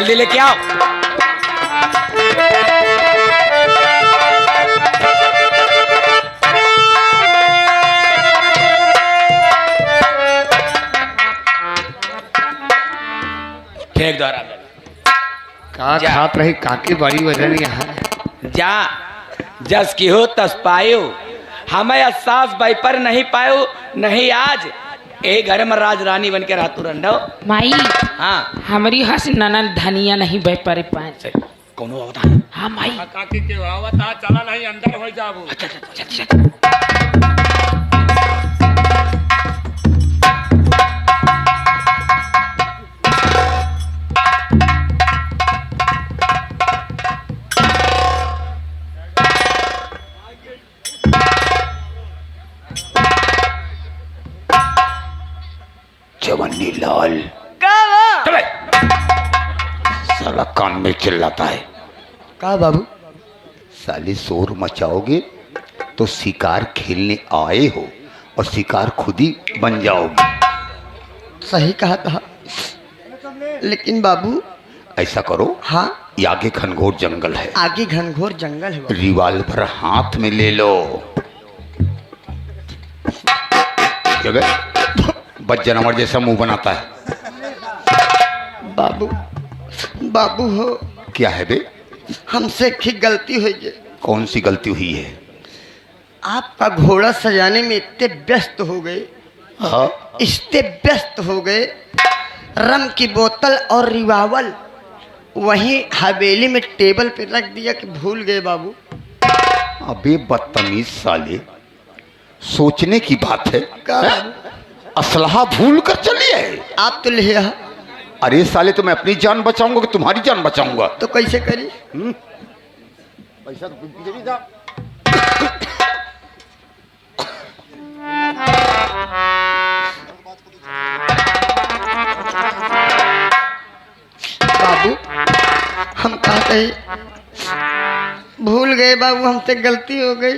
जल्दी लेके आओ। फेंक द्वारा का खात रही काकी बड़ी वजन यहाँ जा जस की हो तस पायो, हमें एहसास भाई पर नहीं पायो, नहीं आज ए घर में राज रानी बन के रहतु रंडो। माई हाँ हमारी हंस ननन धनिया नहीं बह पारे पाँच। कौन होता है? हाँ माई काकी के आवता चला नहीं अंदर हो जाबू। अच्छा अच्छा अच्छा अच्छा। जवानी लाल चले साला कान में चिल्लाता है। का बाबू साले शोर मचाओगे तो शिकार खेलने आए हो और शिकार खुद ही बन जाओगे। सही कहा लेकिन बाबू ऐसा करो, हाँ ये आगे घनघोर जंगल है, आगे घनघोर जंगल है बाबू। रिवाल्वर हाथ में ले लो। जगह बच जानवर जैसा मुंह बनाता है। बाबू बाबू हो क्या है बे? हमसे एक गलती हुई है। कौन सी गलती हुई है? आपका घोड़ा सजाने में इतने व्यस्त हो गए, हाँ इतने व्यस्त हो गए, रम की बोतल और रिवावल वहीं हवेली में टेबल पे रख दिया कि भूल गए बाबू। अबे बदतमीज साले, सोचने की बात है। का असलहा भूल कर चलिए। आप तो ले आ, अरे साले, तो मैं अपनी जान बचाऊंगा कि तुम्हारी जान बचाऊंगा? तो कैसे करी? पैसा तो भी था। बाबू हम कहा कही भूल गए बाबू, हमसे गलती हो गई।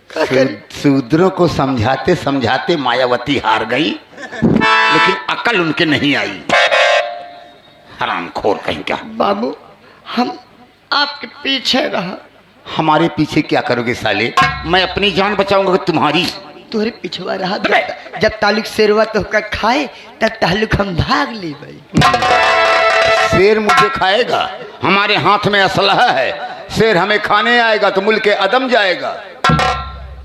का करी? शूद्रों को समझाते समझाते मायावती हार गई, लेकिन अकल उनके नहीं आई। हरामखोर कहीं क्या। बाबू हम आपके पीछे रहा। हमारे पीछे क्या करोगे साले? मैं अपनी जान बचाऊंगा कि तुम्हारी? तोरे पिछवा रहा। जब तालुक शेरवा तो का खाए तब तालुक हम भाग ले भाई। शेर मुझे खाएगा? हमारे हाथ में असलहा है। शेर हमें खाने आएगा तो मुल्क अदम जाएगा।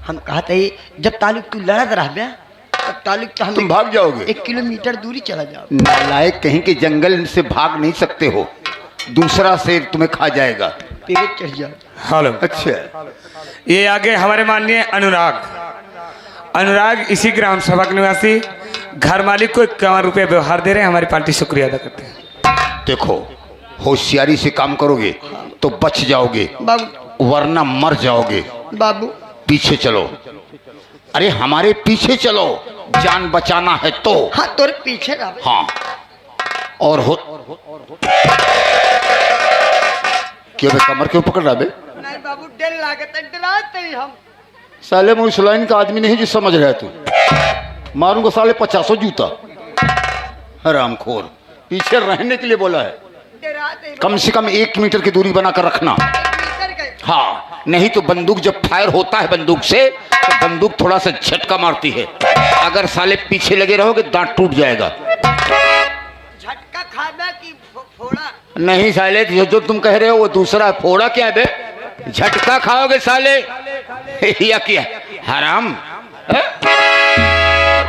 हम कहा था जब तालुक तू लड़त रह गया तब तालुक तो हम तुम भाग जाओगे। 1 किलोमीटर दूरी चला जाओ। नालायक कहीं के जंगल से भाग नहीं सकते हो, दूसरा शेर तुम्हें खा जाएगा। पेड़ चढ़ जाओ। हेलो, अच्छा, ये आगे हमारे माननीय अनुराग इसी ग्राम सभा के निवासी, घर मालिक को 51 रुपये व्यवहार दे रहे हैं। हमारी पार्टी शुक्रिया अदा करते हैं। देखो होशियारी से काम करोगे तो बच जाओगे, बाबू वरना मर जाओगे। बाबू पीछे चलो। अरे हमारे पीछे चलो, जान बचाना है तो। हाँ तोरे पीछे रह। हाँ और हो क्यों बे, कमर क्यों पकड़ रहा बे? नहीं बाबू डर लागत है, डराते ही हम। साले मैं उस लाइन का आदमी नहीं जो समझ रहा है तू। मारूंगा साले 50 जूता। हरामखोर, पीछे रहने के लिए बोला है। डराते ही कम से कम 1 मीटर की दूरी बनाकर रखना। मीटर गए। हाँ, नहीं तो बंदूक जब फायर होता है बंदूक से तो बंदूक थोड़ा सा झटका मारती है। अगर साले पीछे लगे रहोगे दांत टूट जाएगा। झटका खाना की फोड़ा। नहीं साले, जो तुम कह रहे हो वो दूसरा। फोड़ा क्या है बे? झटका खाओगे साले। या क्या हराम है?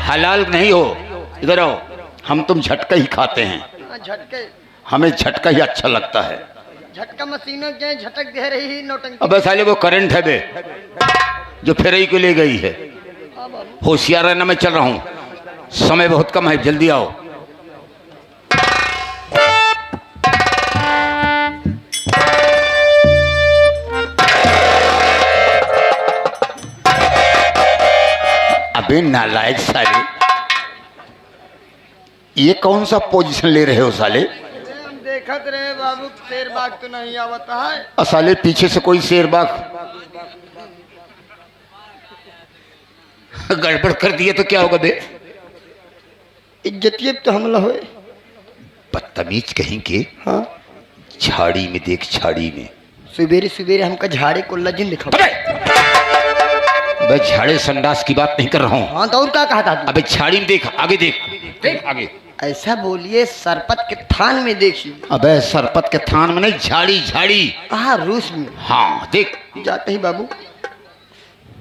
हलाल नहीं हो। इधर आओ, हम तुम झटका ही खाते हैं। झटके हमें झटका ही अच्छा लगता है। झटका मशीनों के झटक दे रही नौटंकी। अबे साले वो करंट है बे, जो फेरई को ले गई है। होशियार रहना, मैं चल रहा हूँ, समय बहुत कम है, जल्दी आओ। अबे नालायक साले, ये कौन सा पोजीशन ले रहे हो साले? हम देखत रहे बाबू, शेर बाग तो नहीं आवता है। साले पीछे से कोई शेर बाग गड़बड़ कर दिए तो क्या होगा बे? इज्जतियत तो हमला होए। बदतमीज कहीं के। हाँ झाड़ी में देख, झाड़ी में। सुबेरे सुबेरे हमका झाड़े को लजिन दिखाओ। अबे झाड़े संडास की बात नहीं कर रहा हूँ। हाँ तो और क्या कहा था? अबे झाड़ी में देख, आगे देख, देख आगे। ऐसा बोलिए सरपत के थान में देखिए। अबे सरपत के थान में नहीं, झाड़ी झाड़ी। हाँ रूस में। हाँ देख। जाते ही बाबू,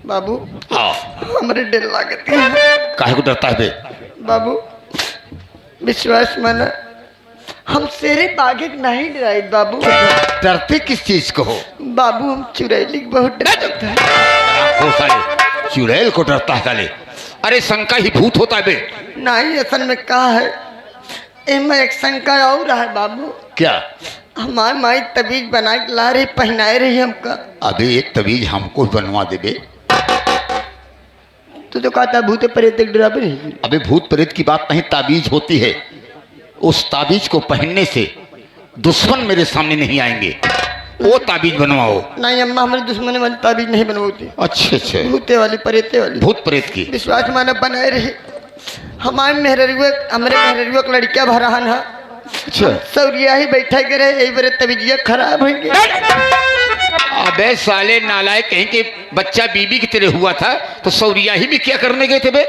बाबू हाँ। हमारे डर लागत है। काहे को डरता है बे? बाबू विश्वास माना, हम शेरे बाघे नहीं डराए बाबू। डरते किस चीज को हो? बाबू हम चुड़ैली को बहुत डरता है। ओ साले, चुड़ैल को डरता है साले? अरे शंका ही भूत होता है बे। नहीं असल में कहा है, इनमें एक शंका और है बाबू। क्या? हमारी माई तबीज बना के ला रही, पहनाए रही हमका। अबे एक तवीज हमको बनवा दे बे। तू तो कहता भूत प्रेत डरावे नहीं। अबे भूत प्रेत की बात नहीं, ताबीज होती है। उस ताबीज को पहनने से दुश्मन मेरे सामने नहीं आएंगे। वो ताबीज बनवाओ। नहीं अम्मा, हमारे दुश्मन वाली ताबीज नहीं बनवाती। अच्छे अच्छे। भूते वाली प्रेते वाली। भूत प्रेत की विश्वास माना बनाए रहे। हमारे मेहररुआ का लड़किया भराहन है। अच्छा। सौरिया ही बैठा के रहे, यही बड़े तबीजिया खराब हो गया। अबे साले नालायक, कहीं के बच्चा बीबी की तरह हुआ था तो सौरिया ही में क्या करने गए थे बे?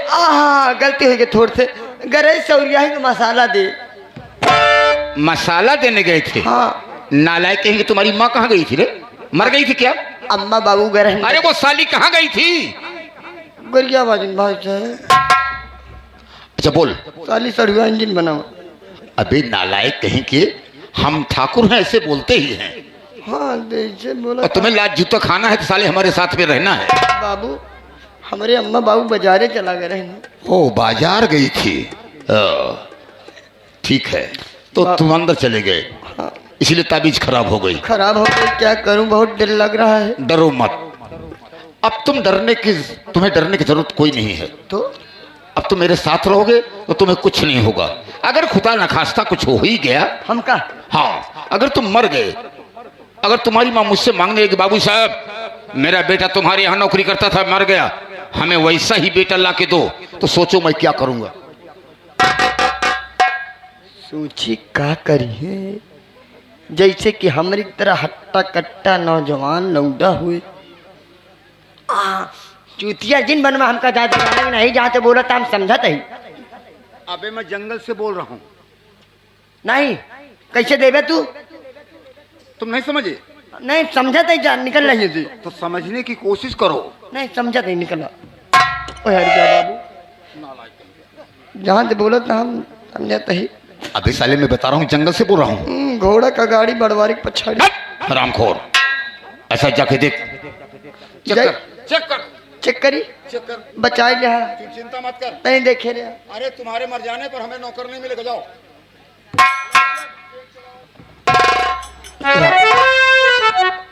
गलती हो गई थोड़े से। गरे सौरिया ही को मसाला दे। मसाला देने गए थे? हाँ। नालायक, कहीं तुम्हारी माँ कहाँ गई थी रे? मर गई थी क्या? अम्मा बाबू गए। अरे वो साली कहाँ गई थी? गोलिया बाजन भाई साहब। अच्छा बोल। साली सड़ुआ इंजन बनाओ। अबे नालायक कहीं के, हम ठाकुर हैं ऐसे बोलते ही हैं। हाँ जैसे बोला। और तुम्हें लाज जूता खाना है तो साले हमारे साथ में रहना है। बाबू हमारे अम्मा बाबू बाजारे चला गए रहे। ओ बाजार गई थी। ठीक है, तो तुम अंदर चले गए। हाँ। इसलिए ताबीज खराब हो गई। खराब हो गई, क्या करूं, बहुत डर लग रहा है। डरो मत। अब तुम्हें डरने की जरूरत कोई नहीं है। तो अब तुम मेरे साथ रहोगे तो तुम्हें कुछ नहीं होगा। अगर खुदा न खास्ता कुछ हो ही गया, हम का? हाँ, अगर तुम मर गए, अगर तुम्हारी माँ मुझसे मांगने लगी बाबू साहब मेरा बेटा तुम्हारे यहाँ नौकरी करता था, मर गया, हमें वैसा ही बेटा ला के दो, तो सोचो मैं क्या करूंगा। सोची का करिए, जैसे कि हमारी तरह हट्टा कट्टा नौजवान लौंडा हुए। चूतिया जिन बनवा हमका जाते नहीं जाते बोला था, हम समझते ही। अबे मैं जंगल से बोल रहा हूँ। नहीं कैसे देवे तू? तुम नहीं समझे? नहीं समझते ही जा, निकल रही थी। तो समझने की कोशिश करो। नहीं समझते ही, निकला। ओ यार क्या बाबू, जहाँ से बोला था हम समझते ही। अभी साले मैं बता रहा हूँ, जंगल से बोल रहा हूँ। घोड़ा का गाड़ी बड़वारी पछाड़ी। हरामखोर, ऐसा जाके देख। चेक कर, चेक कर, चेक करी, चेक कर। बचाए लिया। चिंता मत कर। नहीं देखे रे। अरे तुम्हारे मर जाने पर हमें नौकर नहीं मिलेगा, जाओ।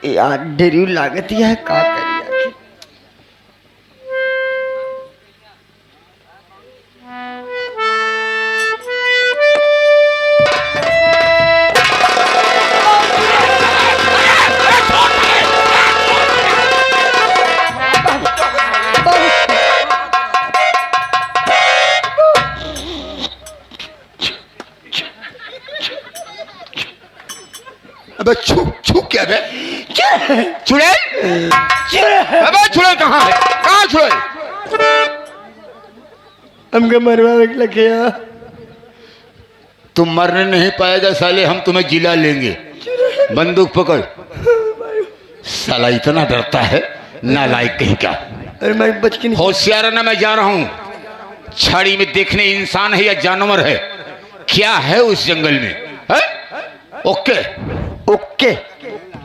यार डेरी लागत है, का करिए। अबे छू क्या बे? चुड़ैल? अबे चुड़ैल कहाँ है? कहाँ चुड़ैल? हमको मरवा लगे। तुम मरने नहीं पाएगा साले, हम तुम्हें जिला लेंगे। बंदूक पकड़। साला इतना डरता है, नालायक कहीं का। अरे मैं बच के नहीं। होशियार है ना, मैं जा रहा हूँ। छड़ी में देखने इंसान है या जानवर है, क्या है उस जंगल में, है? Okay okay.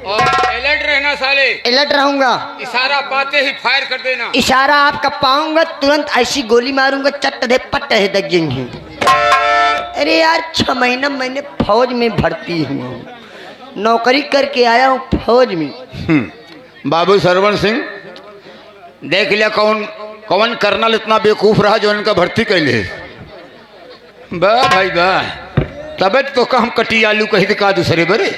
और अलर्ट रहना साले। अलर्ट रहूंगा। इशारा पाते ही फायर कर देना। इशारा आपका पाऊंगा तुरंत ऐसी गोली मारूंगा, चट दे पट है दगेंगे। अरे यार 6 महीना मैंने फौज में भर्ती हूँ, नौकरी करके आया हूँ फौज में। बाबू सरवण सिंह देख लिया, कौन कौन कर्नल इतना बेवकूफ रहा जो इनका भर्ती कर ले। वाह भाई वाह, तबे तो हम कटी आलू कही दिखा दूसरे बरे।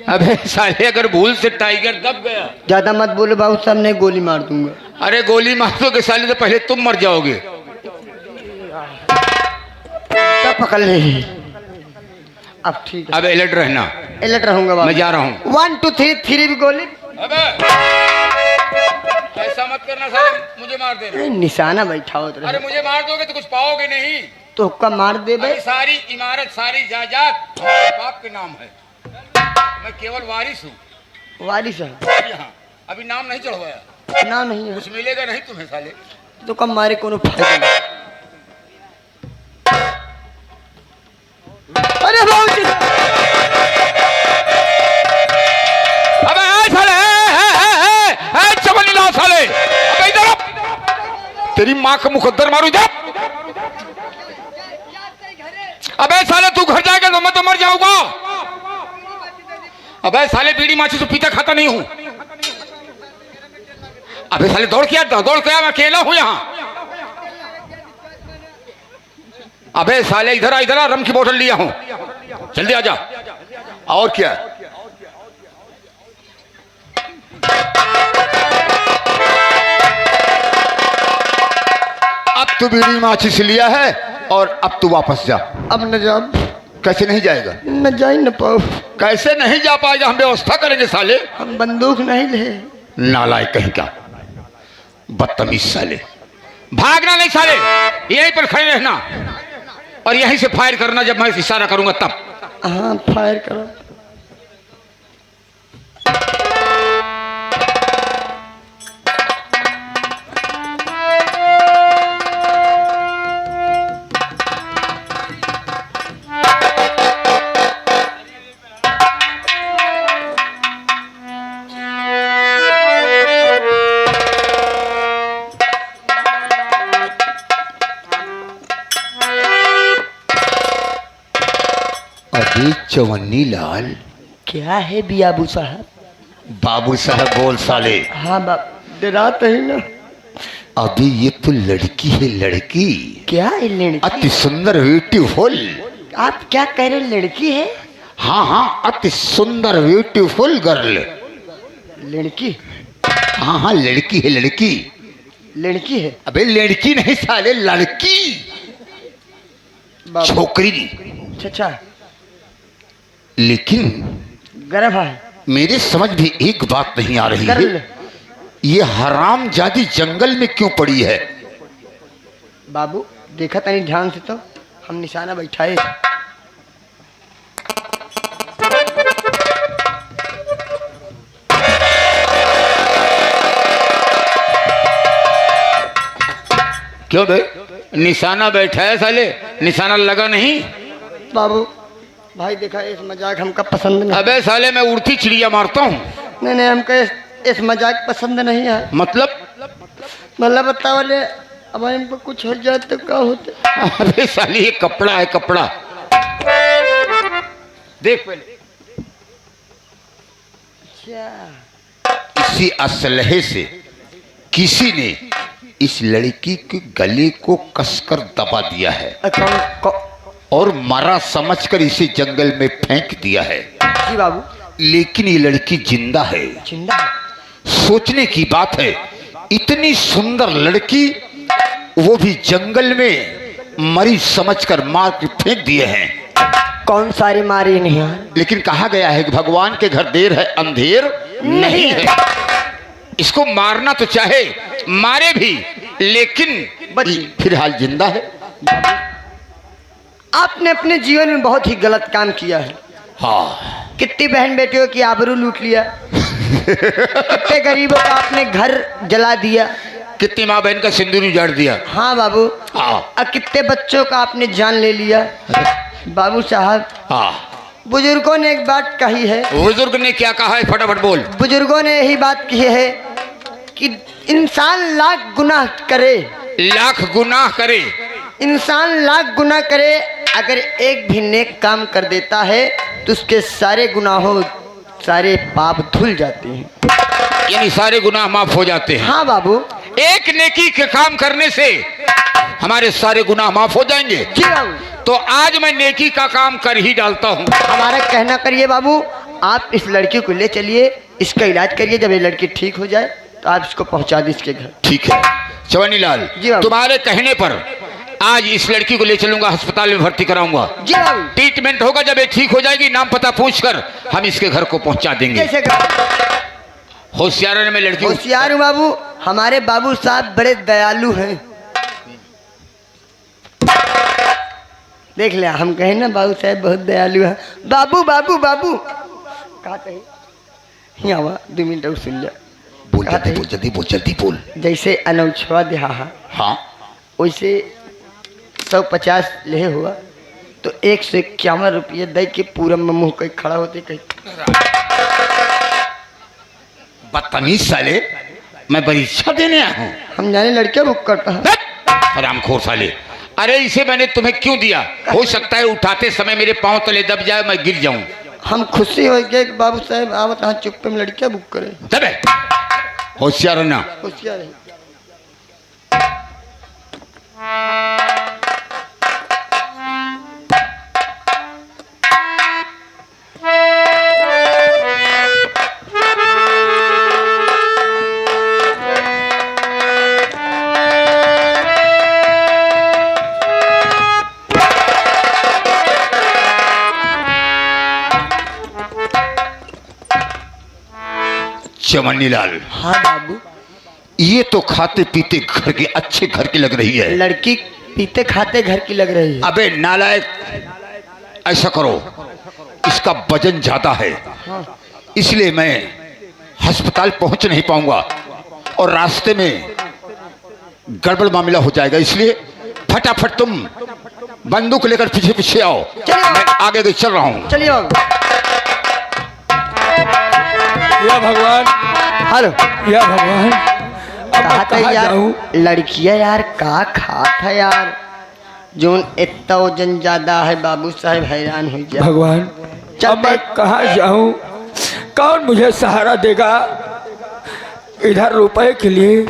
अबे साले अगर भूल से टाइगर दब गया। ज्यादा मत बोले बाबू साहब, नहीं गोली मार दूंगा। अरे गोली मार दोगे साले तो पहले तुम मर जाओगे। तब पकड़ ले। अब ठीक है। अब अलर्ट रहना। अलर्ट रहूंगा बाबू। मैं जा रहा हूँ। 1 2 3 3 भी गोली। अबे ऐसा मत करना साले, मुझे मार दे। अरे निशाना बैठा हो अरे मुझे मार दोगे तो कुछ पाओगे नहीं। तो हुक्का मार दे भाई। अरे सारी इमारत सारी जायदाद हमारे बाप के नाम है, मैं केवल वारिस हूँ। वारिस है। यहाँ अभी नाम नहीं चढ़वाया। ना नहीं है कुछ मिलेगा नहीं तुम्हें साले। तो कम मारे कोनो फायदा नहीं। अरे बाबू जी अबे साले चमन ला साले, अबे इधर तेरी माँ का मुकद्दर मारू इधर। अबे साले तू घर जाएगा तो मैं तो मर जाऊंगा। अबे साले बीड़ी माची से पीता खाता नहीं हूँ। अबे साले दौड़ के मैं अकेला हूँ यहाँ। अबे साले इधर आ रम की बोतल लिया हूँ, जल्दी आजा। और क्या अब तू बीड़ी माचिस लिया है और अब तू वापस जा। अब न जा। कैसे नहीं जाएगा? न जा ही न पाओ। कैसे नहीं जा पाएगा? हम व्यवस्था करेंगे साले। हम बंदूक नहीं ले। नालायक कहीं का, बदतमीज साले। भागना नहीं साले, यहीं पर खड़े रहना और यहीं से फायर करना जब मैं इशारा करूंगा तब। हाँ फायर करो। अरे चवन्नी लाल। क्या है बियाबू साहब? बाबू साहब बोल साले। हाँ बाप डराते ही ना। अभी ये तो लड़की है, लड़की। क्या है लड़की? अति सुंदर ब्यूटीफुल। आप क्या कह रहे लड़की है? हाँ हाँ अति सुंदर ब्यूटीफुल गर्ल। लड़की? हाँ हाँ लड़की है, लड़की। लड़की है? अबे लड़की नहीं साले, लड़की, छोकरी। अच्छा लेकिन गर्भ है। मेरे समझ भी एक बात नहीं आ रही गर्ल। है, ये हरामजादी जंगल में क्यों पड़ी है? बाबू देखा तनी ध्यान से तो हम निशाना बैठाए। क्यों बे निशाना बैठा है साले? निशाना लगा नहीं? बाबू भाई देखा इस मजाक हमका पसंद नहीं। अबे साले मैं उड़ती चिड़िया मारता हूँ। नहीं नहीं हमका इस मजाक पसंद नहीं है। मतलब बताओ ले, अब हमको कुछ हो जाए तो क्या होता? अबे साली ये कपड़ा है, कपड़ा देख पहले। इसी असलहे से किसी ने इस लड़की के गले को कसकर दबा दिया है और मरा समझकर इसे जंगल में फेंक दिया है। जी बाबू। लेकिन ये लड़की जिंदा है। जिंदा है? सोचने की बात है, इतनी सुंदर लड़की वो भी जंगल में मरी समझकर मार के फेंक दिए हैं। कौन सारे मारे नहीं है? लेकिन कहा गया है कि भगवान के घर देर है अंधेर नहीं है। इसको मारना तो चाहे मारे भी, लेकिन फिलहाल जिंदा है। आपने अपने जीवन में बहुत ही गलत काम किया है। हाँ। कितनी बहन बेटियों की आबरू लूट लिया। कितने गरीबों का आपने घर जला दिया। कितनी माँ बहन का सिंदूर उजाड़ दिया। हाँ बाबू। हाँ। और कितने बच्चों का आपने जान ले लिया। बाबू साहब। हाँ। बुजुर्गों ने एक बात कही है। बुजुर्ग ने क्या कहा है? फटाफट बोल। बुजुर्गों ने यही बात की है कि इंसान लाख गुनाह करे, लाख गुनाह करे, इंसान लाख गुनाह करे, अगर एक भी नेक काम कर देता है तो उसके सारे गुनाहों सारे पाप धुल जाते हैं। यानी सारे गुनाह माफ हो जाते हैं। हाँ बाबू। एक नेकी के काम करने से हमारे सारे गुनाह माफ हो जाएंगे। जी बाबू। तो आज मैं नेकी का काम कर ही डालता हूँ। हमारा कहना करिए बाबू, आप इस लड़की को ले चलिए, इसका इलाज करिए। जब ये लड़की ठीक हो जाए तो आप इसको पहुंचा दीजिए इसके घर। ठीक है चवन्नी लाल, जी बाबू। तुम्हारे कहने पर आज इस लड़की को ले चलूंगा, अस्पताल में भर्ती कराऊंगा। जी बाबू। ट्रीटमेंट होगा, जब ये ठीक हो जाएगी नाम पता पूछकर हम इसके घर को पहुंचा देंगे। कैसे कर? होशियार है मैं लड़की। होशियार हूँ बाबू, हमारे बाबू साहब बड़े दयालु हैं। देख ले, हम कहें ना बाबू साहब बहुत दयालु है। बाबू बाबू बाबू कहा कहीं यहाँ आवा, 2 मिनट और सुन ले। बोल जल्दी बोल, जल्दी बोल, जल्दी बोल। जैसे अनौछवा देहा हाँ, वैसे 150 ले हुआ तो 151 रुपये दे के पूरा में मुँह कहीं खड़ा होते कहीं। बदतमीज साले, मैं परीक्षा देने आया हूँ। हम जाने लड़कियां बुक करता है। हरामखोर साले, अरे इसे मैंने तुम्हें क्यों दिया? हो सकता है उठाते समय मेरे पांव तले दब जाए, मैं गिर जाऊं। हम खुशी हो गए कि बाबू साहब आवत यहाँ चुप्पे में लड़कियां बुक करें। दबे, होशियार हो ना। होशियार है। चमन्नी लाल, हाँ बाबू। ये तो खाते पीते घर के अच्छे घर की लग रही है। लड़की पीते खाते घर की लग रही है। अबे नालायक, ऐसा करो, इसका वजन ज्यादा है, इसलिए मैं अस्पताल पहुंच नहीं पाऊंगा और रास्ते में गड़बड़ मामला हो जाएगा। इसलिए फटाफट तुम बंदूक लेकर पीछे पीछे आओ, मैं आगे चल रहा हूं। चलिए बाबू। या भगवान, हेलो या भगवान, कहा था कहाँ यार जाऊं? लड़कियां यार का खात है यार, जोन इतना वजन ज्यादा है बाबू साहब हैरान हो जाए। भगवान, चल अब मैं कहाँ जाऊं? कौन मुझे सहारा देगा इधर रुपए के लिए?